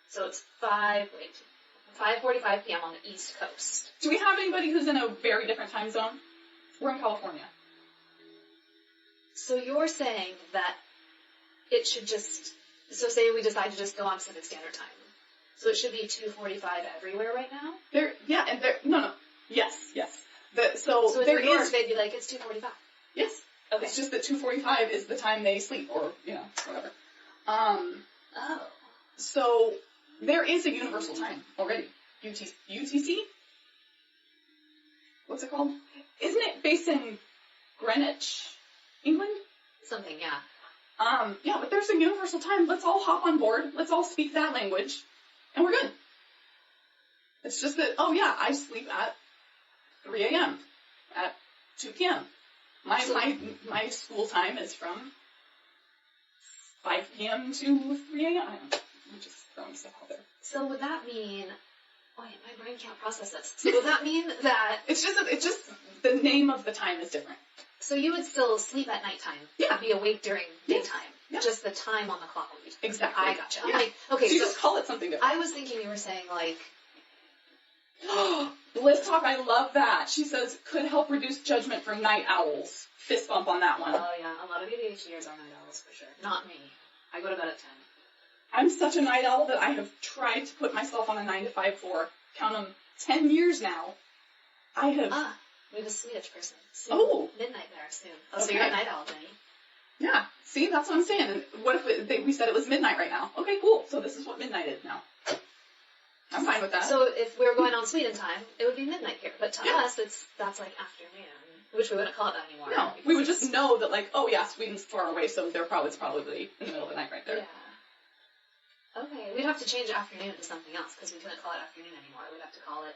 So it's 5:45 p.m. on the East Coast. Do we have anybody who's in a very different time zone? We're in California. So you're saying that it should just, so say we decide to just go on Pacific Standard Time. So it should be 2:45 everywhere right now? Yes. So there in New York, is, they'd be like, it's 2:45. yes. Okay. It's just that 2:45 is the time they sleep, or, whatever. Oh. So there is a universal time already. UTC? What's it called? Isn't it based in Greenwich, England? Something, yeah. Yeah, but there's a universal time. Let's all hop on board. Let's all speak that language, and we're good. It's just that, oh yeah, I sleep at 3 a.m., at 2 p.m. My school time is from 5 p.m. to 3 a.m. I don't know. I'm just throwing stuff out there. So would that mean... Oh, yeah, my brain can't process this. So would that mean that... It's just the name of the time is different. So you would still sleep at nighttime? Yeah. Be awake during daytime? Yeah. Just the time on the clock would be different. Exactly. I gotcha. Yeah. I'm like, okay, so you just call it something different. I was thinking you were saying, like... Liz Talk, I love that. She says, could help reduce judgment from night owls. Fist bump on that one. Oh, yeah. A lot of ADHDers are night owls, for sure. Not me. I go to bed at 10. I'm such a night owl that I have tried to put myself on a 9 to 5 for, count them, 10 years now. I have... We have a Swedish person. Soon. Oh. Midnight there soon. Oh, Okay. so you're a night owl, Jenny. Yeah. See, that's what I'm saying. And what if we said it was midnight right now? Okay, cool. So this is what midnight is now. I'm fine with that. So if we're going on Sweden time, it would be midnight here. But to us, that's like afternoon, which we wouldn't call it that anymore. No, we would just know that, like, oh yeah, Sweden's far away, so it's probably in the middle of the night right there. Yeah. Okay, we'd have to change afternoon to something else, because we couldn't call it afternoon anymore. We'd have to call it...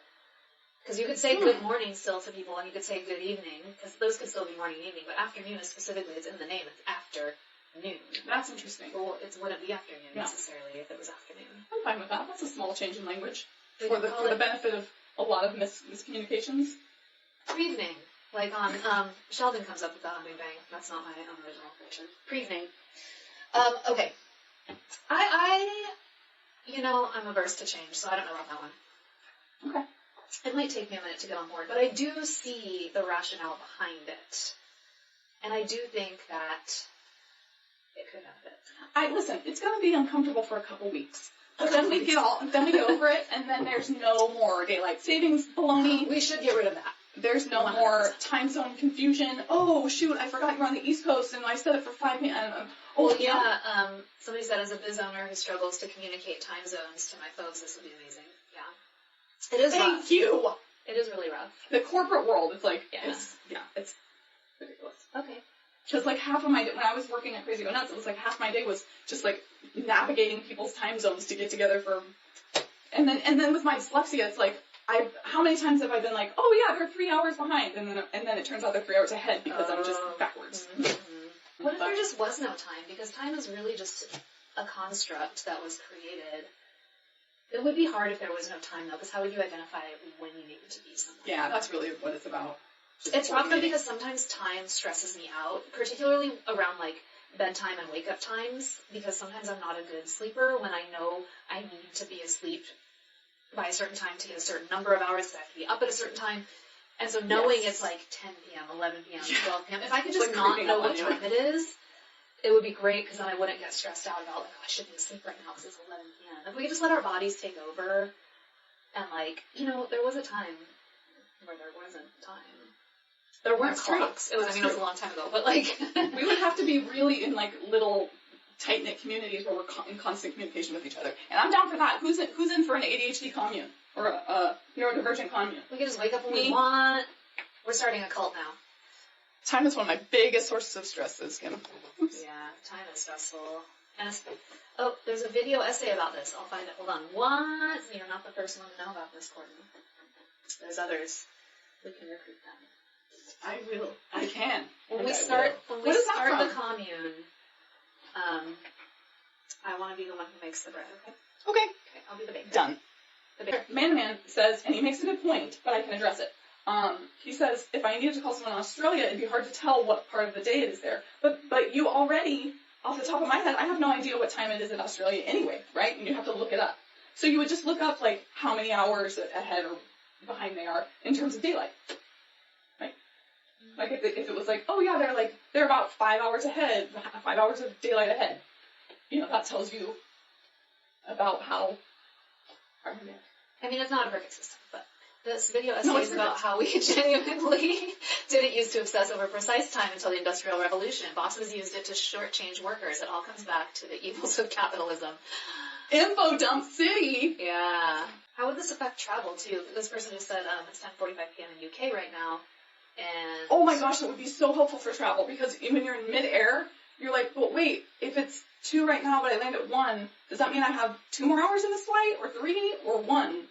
Because you could say good morning still to people, and you could say good evening, because those could still be morning and evening, but afternoon is specifically, it's in the name, it's afternoon. That's interesting. Well, it wouldn't be afternoon necessarily if it was afternoon. I'm fine with that. That's a small change in language We for can call the it benefit of a lot of miscommunications. Pre-evening, like on, Sheldon comes up with that on Big Bang. That's not my original version. Pre-evening. Okay. I'm averse to change, so I don't know about that one. Okay. It might take me a minute to get on board, but I do see the rationale behind it. And I do think that it could benefit. Listen, it's going to be uncomfortable for a couple weeks. But then we get over it, and then there's no more daylight savings baloney. We should get rid of that. There's no 100%. more time zone confusion. Oh, shoot, I forgot you're on the East Coast, and I set it for 5 p.m. Well, yeah, somebody said as a biz owner who struggles to communicate time zones to my folks, this would be amazing. Yeah. It is rough. Thank you. It is really rough. The corporate world, it's like, Yeah. it's ridiculous. Okay. Because, like, half of my day, when I was working at Crazy Go Nuts, it was like half my day was just, like, navigating people's time zones to get together for, and then with my dyslexia, it's like, how many times have I been like, oh yeah, they're 3 hours behind, and then it turns out they're 3 hours ahead because I'm just backwards. Mm-hmm. What if there just was no time? Because time is really just a construct that was created. It would be hard if there was no time, though, because how would you identify when you needed to be somewhere? Yeah, that's really what it's about. It's rough, though, because sometimes time stresses me out, particularly around, like, bedtime and wake-up times, because sometimes I'm not a good sleeper when I know I need to be asleep by a certain time to get a certain number of hours, because I have to be up at a certain time. And so knowing it's like 10 p.m., 11 p.m., 12 p.m., if I could just like not know what you. time it is, it would be great, because then I wouldn't get stressed out about, like, oh, I should be asleep right now because it's 11 p.m. If we could just let our bodies take over, and, like, there was a time where there wasn't time. There weren't clocks. It was a long time ago, but, like... We would have to be really in, like, little tight-knit communities where we're in constant communication with each other. And I'm down for that. Who's in for an ADHD commune? Or a neurodivergent commune? We can just wake up when we want. We're starting a cult now. Time is one of my biggest sources of stress, Kim. Oops. Yeah, time is stressful. And there's a video essay about this. I'll find it. Hold on. What? You're not the first one to know about this, Courtney. There's others. We can recruit them. I will. I can. When we start the the commune, I want to be the one who makes the bread, okay? Okay. Okay, I'll be the baker. Done. The baker. Man says, and he makes a good point, but I can address it. He says, if I needed to call someone in Australia, it'd be hard to tell what part of the day it is there. But you already, off the top of my head, I have no idea what time it is in Australia anyway, right? And you have to look it up. So you would just look up, like, how many hours ahead or behind they are in terms of daylight. Right? Like, if it was like, oh yeah, they're about 5 hours ahead, 5 hours of daylight ahead. That tells you about how far they are. I mean, it's not a perfect system, but This video essay is about how we genuinely didn't used to obsess over precise time until the Industrial Revolution. Bosses used it to shortchange workers. It all comes back to the evils of capitalism. Info dump city. Yeah. How would this affect travel, too? This person just said it's 10:45 p.m. in UK right now. And oh my gosh, that would be so helpful for travel, because when you're in midair, you're like, well, wait, if it's 2 right now, but I land at 1, does that mean I have 2 more hours in this flight, or 3, or 1?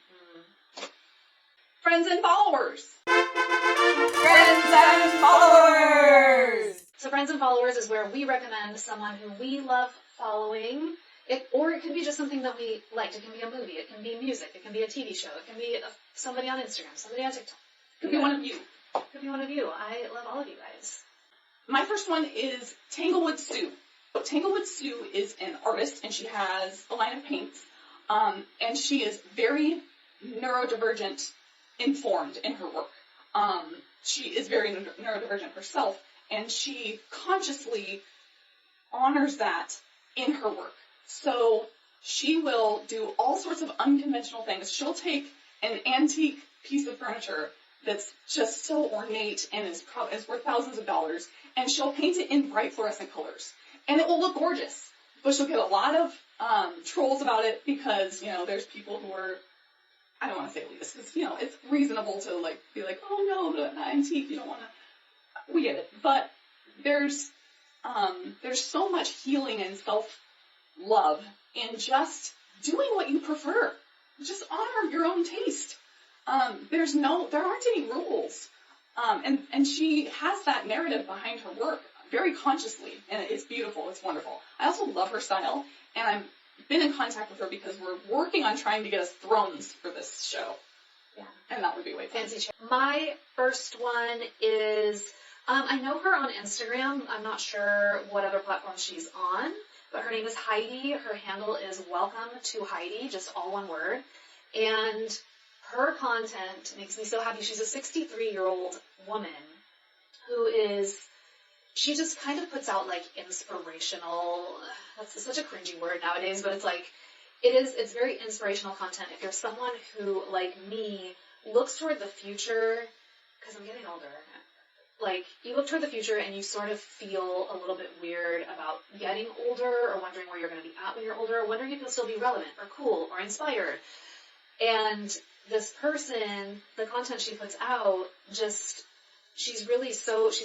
Friends and followers. Friends and followers. So friends and followers is where we recommend someone who we love following. Or it can be just something that we liked. It can be a movie. It can be music. It can be a TV show. It can be somebody on Instagram, somebody on TikTok. It could be one of you. Could be one of you. I love all of you guys. My first one is Tanglewood Sue. Tanglewood Sue is an artist, and she has a line of paints. And she is very neurodivergent informed in her work. She is very neurodivergent herself, and she consciously honors that in her work. So she will do all sorts of unconventional things. She'll take an antique piece of furniture that's just so ornate and is worth thousands of dollars, and she'll paint it in bright fluorescent colors. And it will look gorgeous. But she'll get a lot of trolls about it because, there's people who are, I don't want to say elitist, because, it's reasonable to, be like, oh, no, the antique, you don't want to, we get it. But there's so much healing and self-love in just doing what you prefer. Just honor your own taste. There aren't any rules. And she has that narrative behind her work very consciously, and it's beautiful, it's wonderful. I also love her style, and I've been in contact with her because we're working on trying to get us thrones for this show. Yeah. And that would be way fun. Fancy chair. My first one is, I know her on Instagram. I'm not sure what other platform she's on, but her name is Heidi. Her handle is Welcome to Heidi, just all one word. And her content makes me so happy. She's a 63-year-old woman who she just kind of puts out inspirational, that's such a cringy word nowadays, but it's very inspirational content. If you're someone who, like me, looks toward the future, because I'm getting older, you look toward the future and you sort of feel a little bit weird about getting older, or wondering where you're going to be at when you're older, or wondering if you'll still be relevant or cool or inspired. And this person, the content she puts out, she's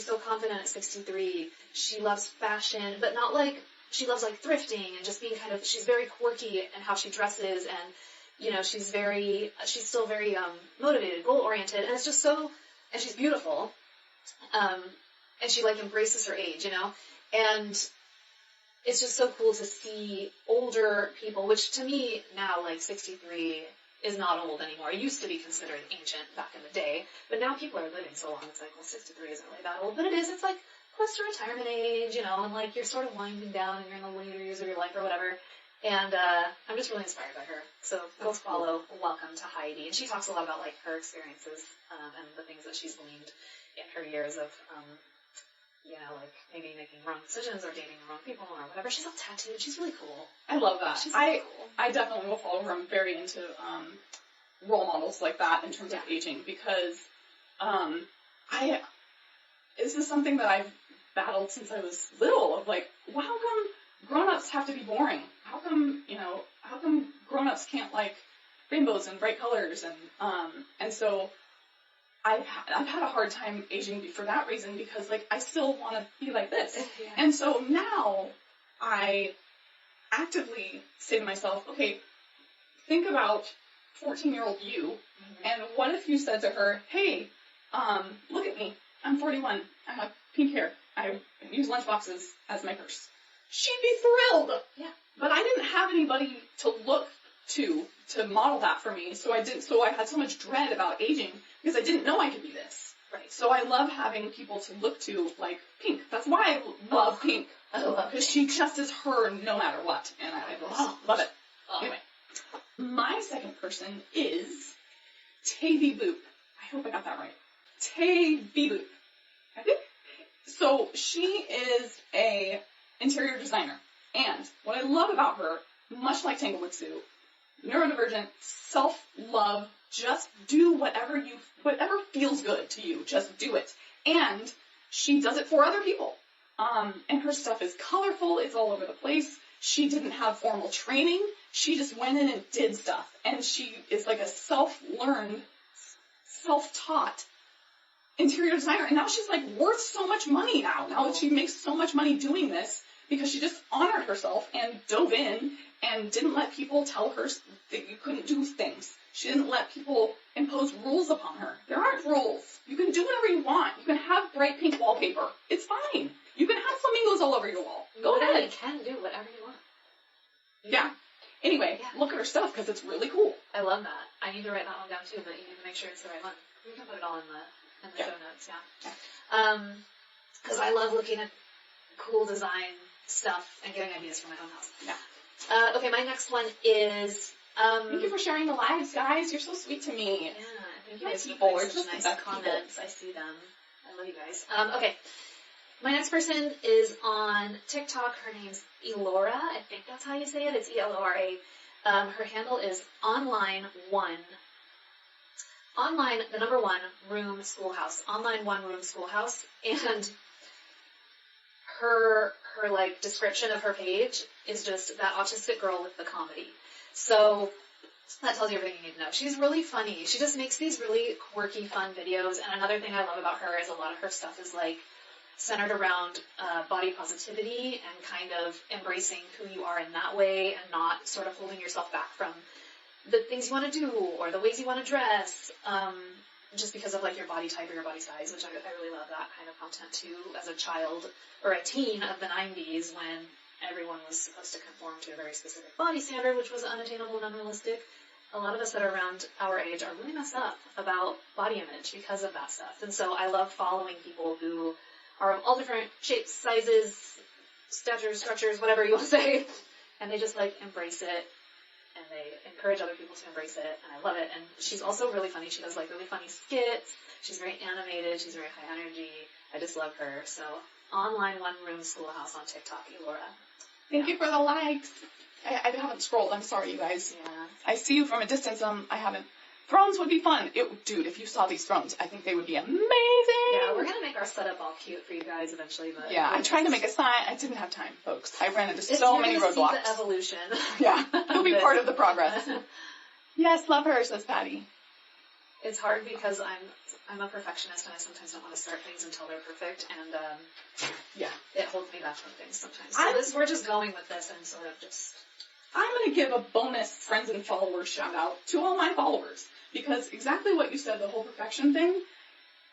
so confident at 63. She loves fashion, but not she loves thrifting and just being she's very quirky in how she dresses, and, she's still very, motivated, goal-oriented, and it's just and she's beautiful. And she embraces her age, and it's just so cool to see older people, which to me now, 63 is not old anymore. It used to be considered ancient back in the day, but now people are living so long, it's 63 isn't really that old, but it is, it's close to retirement age, and you're sort of winding down and you're in the later years of your life or whatever, and I'm just really inspired by her. So go follow Welcome to Heidi, and she talks a lot about her experiences, and the things that she's gleaned in her years of, maybe making wrong decisions or dating the wrong people or whatever. She's all tattooed. She's really cool. I love that. She's really cool. I definitely will follow her. I'm very into role models like that in terms of aging, because this is something that I've battled since I was little, of well, how come grown-ups have to be boring? How come grown-ups can't like rainbows and bright colors? And so I've had a hard time aging for that reason, because I still want to be like this. Yeah. And so now I actively say to myself, okay, think about 14-year-old you, and what if you said to her, hey, look at me, I'm 41, I have pink hair, I use lunchboxes as my purse. She'd be thrilled. Yeah. But I didn't have anybody to look to model that for me, so I had so much dread about aging, because I didn't know I could be this. Right. So I love having people to look to, like Pink. That's why I love Pink. I love because she just is her no matter what, and I love it. Anyway, my second person is Tavy Boop. I hope I got that right. Tavy Boop. I think. So she is a interior designer, and what I love about her, much like Tanglewood Sue, neurodivergent, self-love, just do whatever feels good to you. Just do it. And she does it for other people. And her stuff is colorful. It's all over the place. She didn't have formal training. She just went in and did stuff. And she is like a self-learned, self-taught interior designer. And now she's like worth so much money now. Now that she makes so much money doing this because she just honored herself and dove in and didn't let people tell her that you couldn't do things. She didn't let people impose rules upon her. There aren't rules. You can do whatever you want. You can have bright pink wallpaper. It's fine. You can have flamingos all over your wall. Go ahead. You can do whatever you want. Yeah. Anyway, look at her stuff because it's really cool. I love that. I need to write that one down too, but you need to make sure it's the right one. We can put it all in the show notes, yeah. Because I love looking at cool design stuff and getting ideas for my own house. Yeah. Okay, my next one is... thank you for sharing the lives, guys. You're so sweet to me. Yeah, thank you My guys people for are such just nice the best comments. people. I see them. I love you guys. Okay. My next person is on TikTok. Her name's Elora. I think that's how you say it. It's Elora. Her handle is online1. Online, the number 1 room schoolhouse. Online 1 room schoolhouse. And her like description of her page is just that autistic girl with the comedy. So that tells you everything you need to know. She's really funny. She just makes these really quirky, fun videos. And another thing I love about her is a lot of her stuff is like centered around body positivity and kind of embracing who you are in that way and not sort of holding yourself back from the things you want to do or the ways you want to dress just because of like your body type or your body size, which I really love that kind of content too as a child or a teen of the 90s when everyone was supposed to conform to a very specific body standard, which was unattainable and unrealistic. A lot of us that are around our age are really messed up about body image because of that stuff. And so I love following people who are of all different shapes, sizes, statures, structures, whatever you want to say. And they just like embrace it. And they encourage other people to embrace it. And I love it. And she's also really funny. She does like really funny skits. She's very animated. She's very high energy. I just love her. So online 1 room schoolhouse on TikTok, Elora. Thank you for the likes. I haven't scrolled. I'm sorry, you guys. Yeah. I see you from a distance. I haven't. Thrones would be fun. Dude, if you saw these thrones, I think they would be amazing. Yeah, we're going to make our setup all cute for you guys eventually. But yeah, I tried to make a sign. I didn't have time, folks. I ran into so many roadblocks. See the evolution. Yeah, it'll be part of the progress. Yes, love her, says Patty. It's hard because I'm a perfectionist and I sometimes don't want to start things until they're perfect, and yeah, it holds me back from things sometimes. So we're just going with this and sort of just... I'm going to give a bonus friends and followers shout out to all my followers because exactly what you said, the whole perfection thing,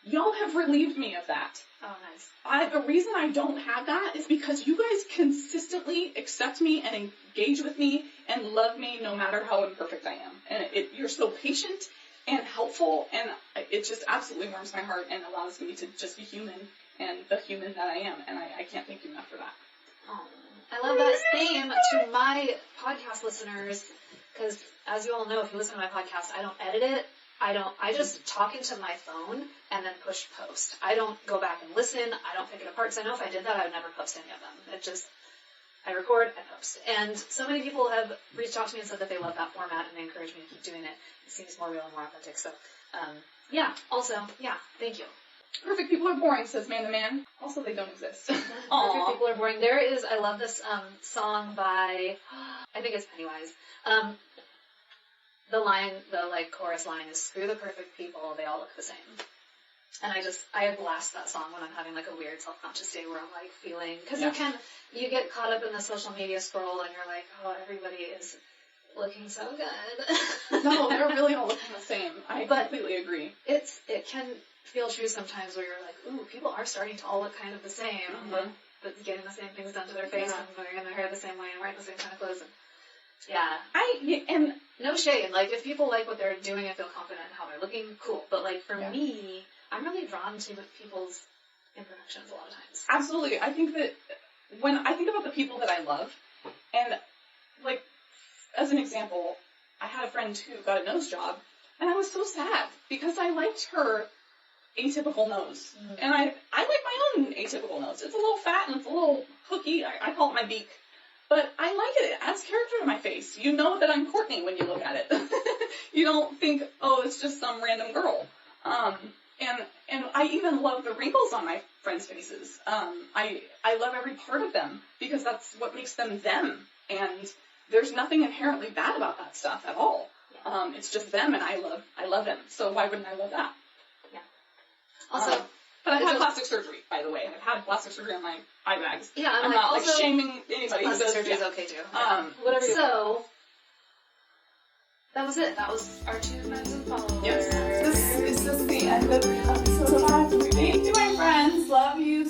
y'all have relieved me of that. Oh, nice. The reason I don't have that is because you guys consistently accept me and engage with me and love me no matter how imperfect I am. And you're so patient and helpful, and it just absolutely warms my heart and allows me to just be human and the human that I am. And I can't thank you enough for that. Oh, I love that. Same to my podcast listeners, because as you all know, if you listen to my podcast, I don't edit it. I just talk into my phone and then push post. I don't go back and listen. I don't pick it apart, because I know if I did that, I would never post any of them. I record, I post. And so many people have reached out to me and said that they love that format and they encourage me to keep doing it. It seems more real and more authentic. So, thank you. Perfect people are boring, says Man to Man. Also, they don't exist. Perfect people are boring. I love this song by, I think it's Pennywise. The chorus line is, "Screw the perfect people, they all look the same." And I blast that song when I'm having like a weird self-conscious day where I'm like feeling, because you get caught up in the social media scroll and you're like, oh, everybody is looking so good. No, they're really all looking the same. I completely agree. It can feel true sometimes where you're like, ooh, people are starting to all look kind of the same, but getting the same things done to their face and wearing their hair the same way and wearing the same kind of clothes. And no shade. Like, if people like what they're doing and feel confident in how they're looking, cool. But like for me, I'm really drawn to people's imperfections a lot of times. Absolutely. I think that when I think about the people that I love, and like, as an example, I had a friend who got a nose job, and I was so sad because I liked her atypical nose. Mm-hmm. And I like my own atypical nose. It's a little fat and it's a little hooky. I call it my beak. But I like it. It adds character to my face. You know that I'm Courtney when you look at it. You don't think, oh, it's just some random girl. And I even love the wrinkles on my friends' faces. I love every part of them because that's what makes them them. And there's nothing inherently bad about that stuff at all. It's just them, and I love them. So why wouldn't I love that? Yeah. Also, but I've had plastic surgery, by the way. I've had plastic surgery on my eye bags. Yeah, I'm not like shaming anybody. Plastic surgery is okay too. Whatever. So that was it. That was our 2,000 followers. Yes. Is this the end of the episode of Act? Thank you, my friends. Love you.